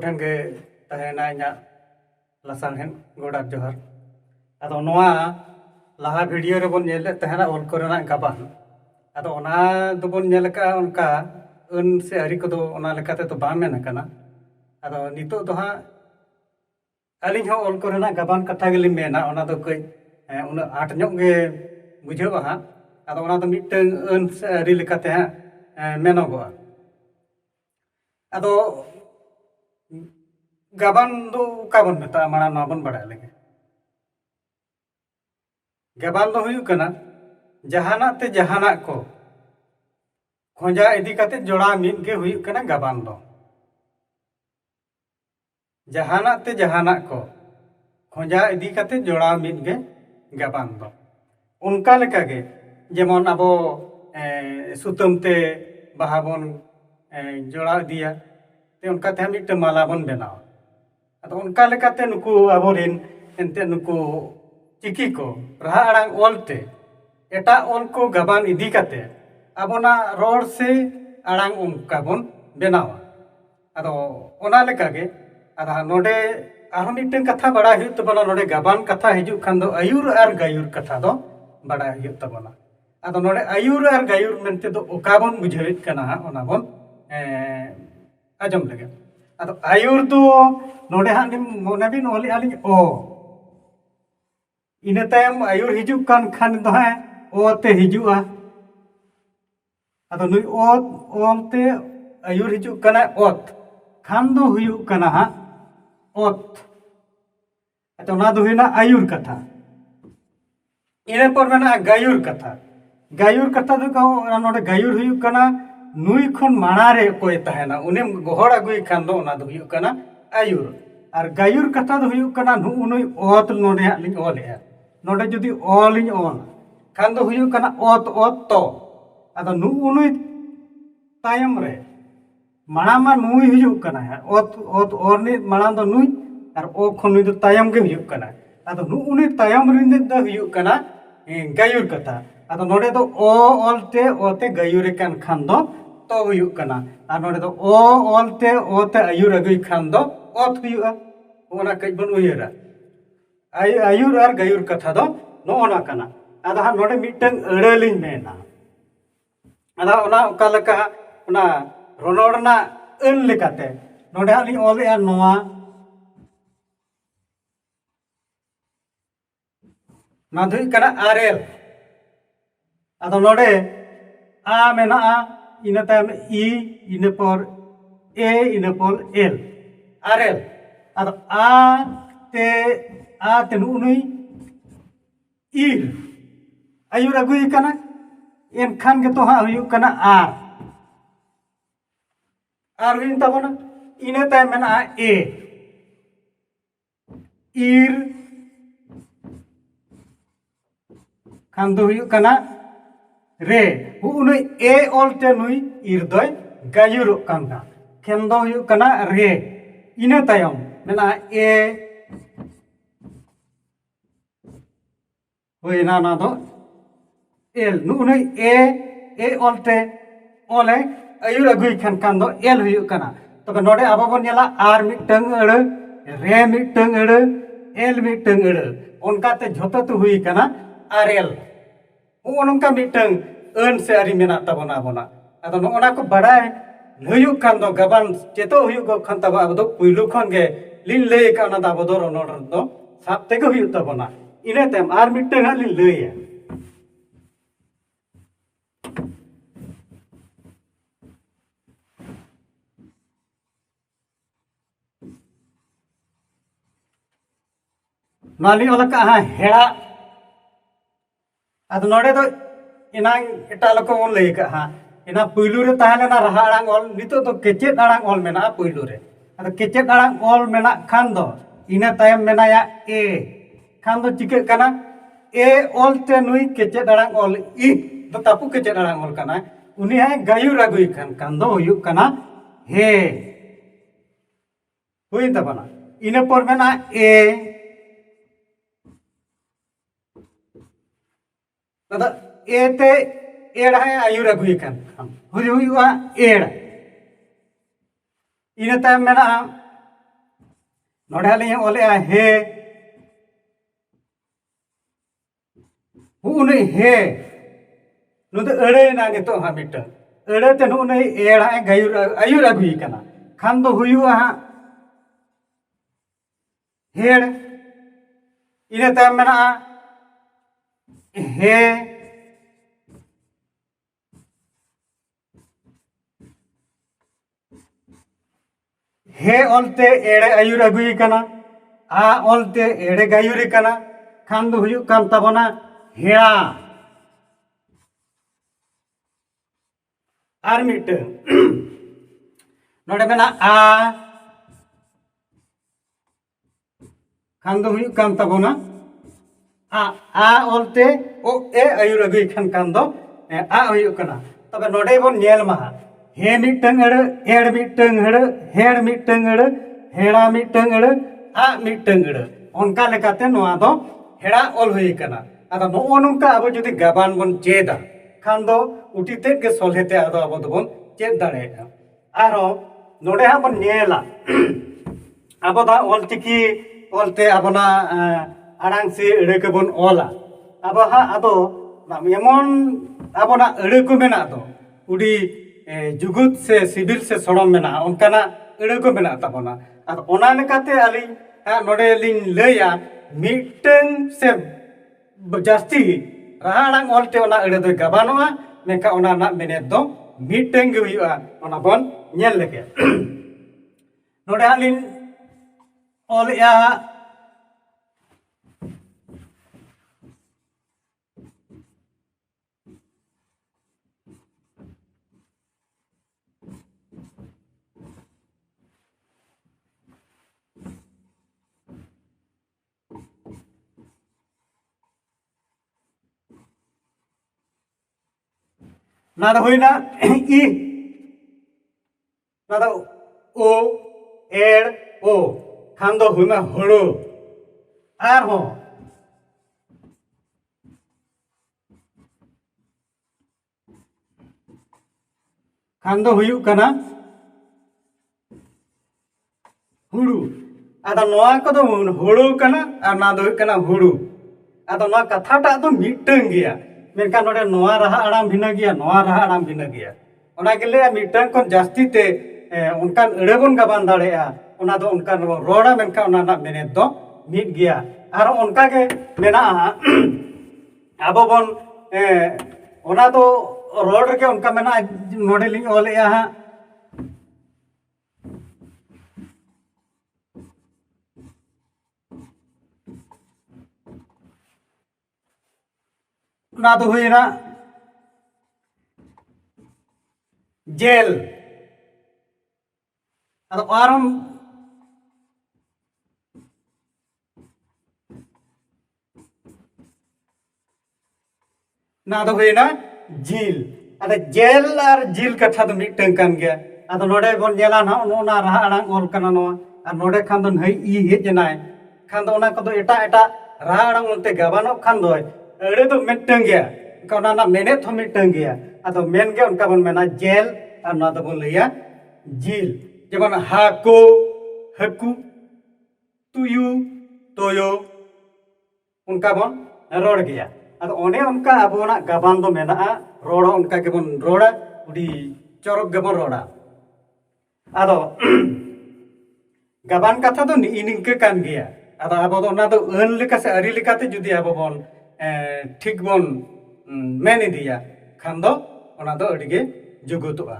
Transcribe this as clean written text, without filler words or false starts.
कोठेन के तहेना इना लासांहेन गोड़ा जोहर अदो नोआ लाहा वीडियो रे बोन नेले तहेना ऑल कोरेना गाबान अदो ओना दो बोन नेल का उनका अन से हरि को दो ओना लेकाते तो बा मेन कना अदो नितो दो हा अलिंग हो ऑल कोरेना गाबान कथा गेलि मेना ओना दो कई उना आट ᱧᱚᱜ गे बुझेबा हा अदो ओना दो मिटeng अन से हरि लेकाते हा मेनोगोआ अदो गाबान दो काबन मेता माना नाबन बड़ा लगे गाबान दो हुयु कना जहाना ते जहाना को खोजा इदी काते जोड़ा मिद के हुयु कना गाबान दो जहाना ते जहाना को खोजा इदी काते जोड़ा मिद के गाबान दो उनका लेका गे जेमन अबो सुतम ते बाहाबन जोड़ा दिया ते उनका ते मिट माला बन बनाओ अदो उनका लेकाते नुकु अबोरिन एंते नुकु चिकी को रहा अड़ांग ओलते एटा ओल को गाबान इदी काते अबोना रोड से अड़ांग उनका बन बनावा अदो ओना लेका गे अदा नोडे आरो मिटन कथा बड़ा हुयु तबना नोडे गाबान कथा हिजु खान दो आयुर आर गायुर कथा दो बड़ा हुयु तबना अदो नोडे आयुर आर गायुर मेनते दो ओकाबन बुझेत कना ओना बन आजम लगे अदो आयुर दो नोडे हां मोने बिन ओली आली ओ इने तायम आयुर हिजु कान खान दो है ओ ते हिजुआ अदो नुई ओते आयुर हिजु कना ओत खान दो हुयु कना हा ओत अतो ना दो हुइना आयुर कथा इने पर मेना गायुर कथा दो का नोडे गायुर हुयु कना नुई खन माणारे कोय तहेना उने गोहड़ अगुई खान दो ओना दो हुयु कना आयुर और गायुर कथा दो हुयु कना नु उनुई ओत नोडे हा लिंग ओले नोडे जुदी ओलिंग ओल खान दो हुयु कना ओत तो अदो नु उनुई तायम रे माणामा नुई हुयु कना ओत ओरनी माणां दो नुई और ओ खन नुई दो तायम गे हुयु कना अदो नु उनुई तायम रिंदे दो हुयु कना गायुर कथा अदो नोडे दो ओ ओलते ओते गायुर कान खान दो तो हुयु कना और नोडे दो ओ ओलते ओते आयुर अगुई खान दो ओत हुयुआ ओना कई बन उयरा आयुर और गायुर कथा दो नोना कना अदा हा नोडे मिटंग अड़लिंग मेना अदा ओना ओका लका ओना रोनोड़ना अन लेकाते नोडे हाली ओले आ नोआ ना दुई कना आरेल अदा नोडे आ मेना आ इना तायम ई इना पर ए इना पर एल आरेल अदा आ ते नुई ईर आयुर अगुई कना एनखान के तो हा हुयु कना आर हुइन तबना इने ताय मेना ए ईर खान दो हुयु कना रे उनुई ए ओलते नुई ईर दोय गायुर काना खेन दो हुयु कना रे इने तायम मेना ए हुइना ना दो एल नु उनुई ए ओलते ओले आयुर अगुई खान दो एल हुयु कना तबे नोडे आबो बन नेला आर मिटंग अड़ रे मिटंग अड़ एल मिटंग अड़ ओनकाते झोतो तो हुई कना आरेल ओनका मिटंग अन से आरी मेना तबना बना अदो नोना को बड़ाय हुयु खान दो गाबान चेतो हुयु गो खान तबा अबदो पुइलु खन गे लिन ले काना दाबो दो रोनोड़ दो साब तेगो हुयु तबना इने तेम आर मिटंग हा लिन लेया नाली ओलका हा हेड़ा अद नोडे दो इना एटा लको ओन लई का हा इना पुइलु रे ताहलेना रहा अड़ांग ओल नितो तो केचेत अड़ांग ओल मेना पुइलु रे अद केचेत अड़ांग ओल मेना खान दो इना तायम मेनाया ए खान दो चिके कना ए ओल ते नुई केचेत अड़ांग ओल ई दो तापु केचेत अड़ांग ओल कना उनी है गायुर अगुई खान दो हुयु कना हे हुई तबना इने पर मेना ए दादा एते एड़ है आयुर अगुई खान हुयुआ एड़ इने तायम मेना नोड़े हालिंग ओलेआ हे उन हे नु तो अड़े ना नितो हा मिटन अड़े ते नु नै एड़ा गायुर आयुर अगुई कना खान दो हुयुआ हा हेड़ इने तायम मेना हे हे ओलते एड़े आयुर अगुई कना आ ओलते एड़े गायुरी कना खान दो हुयुक कान ताबोना हेड़ा आर मिटन नोड़े मेना आ खान दो हुयुक कान ताबोना आ ओलते ओ ए आयुर अगुई खान दो आ हुयुक कना तबे नोड़े बोन नेल मा हे मिटन अड़ एड़ मिटन अड़ हेड़ मिटन अड़ हेड़ा मिटन अड़ आ मिटन अड़ ओनका लेकाते नोआ दो हेड़ा ओल हुई कना आदा नो नोंका अब जुदी गाबान बोन चेदा खान दो उटी तेद के सोलहेते आदो अब दोबोन चेद दाड़ेगा आरो नोड़े हा बोन नेला अब दा ओलचिकी ओलते अबना आड़ांग से अड़े के बोन ओला अब हा आदो एमन अबना अड़े को मेना दो उडी जुगुत से सिविल से सड़म मेना उनकाना अड़े को मेना ताबोना आदो ओना लेकाते आली नोड़े लिन लैया मिटन से जास्ती राहाड़ांग ओलते ओना अड़े दो गाबानोआ मेका ओना ना मेने दो मिटन गे हुयुआ ओना बोन नेल लेगे नोड़े हालिन ओलया ना दो हुइना ई ना दो ओ एड़ ओ खान दो हुइना हुड़ो आर हो खान दो हुयुक कना हुड़ू आदा नोआ को दो हुड़ो कना आर ना दो हुयुक कना हुड़ू आदा नोआ कथाटा दो मिटन गिया मेनका नोड़े नोआ रहा आड़ाम भिना गिया नोआ रहा आड़ाम भिना गिया ओना गेले मिटन कोन जास्ती ते उनकान अड़े बोन गाबान दाड़ेया ओना दो उनकान रोड़ा मेनका ओना ना मेने दो मिट गिया आर उनका के मेना आबो बोन ओना दो रोड के उनका मेना नोड़े लिंग ओलेया हा ना तो हुई ना जेल अदो आरम ना तो हुई ना जेल अदो जेल और जेल कथा तो मिटन कान गया अदो नोडे बोन जेला ना ओना रहा आड़ांग ओल कना नो और नोडे खान दो नई ई हेजनाय खान दो ओना को दो एटा एटा रहा आड़ांग उनते गाबानो खान दो अड़े तो मिटन गया उनका ना मेने तो मिटन गया अदो मेन गया उनका बोन मेना जेल और ना तो बोन लिया जेल जेबन हाको हकू तुयु तोयो उनका बोन रोड गया अदो ओने उनका अबोना गाबान दो मेना रोड़ा उनका के बोन रोड़ा उडी चोरक गबन रोड़ा अदो गाबान कथा दो इनिंके कान गया अदो आबो दो ना दो अन लेका से अरि लेकाते जुदी आबो बोन ठीक बोन मेन इदिया खान दो ओना दो अडिगे जुगुतुआ।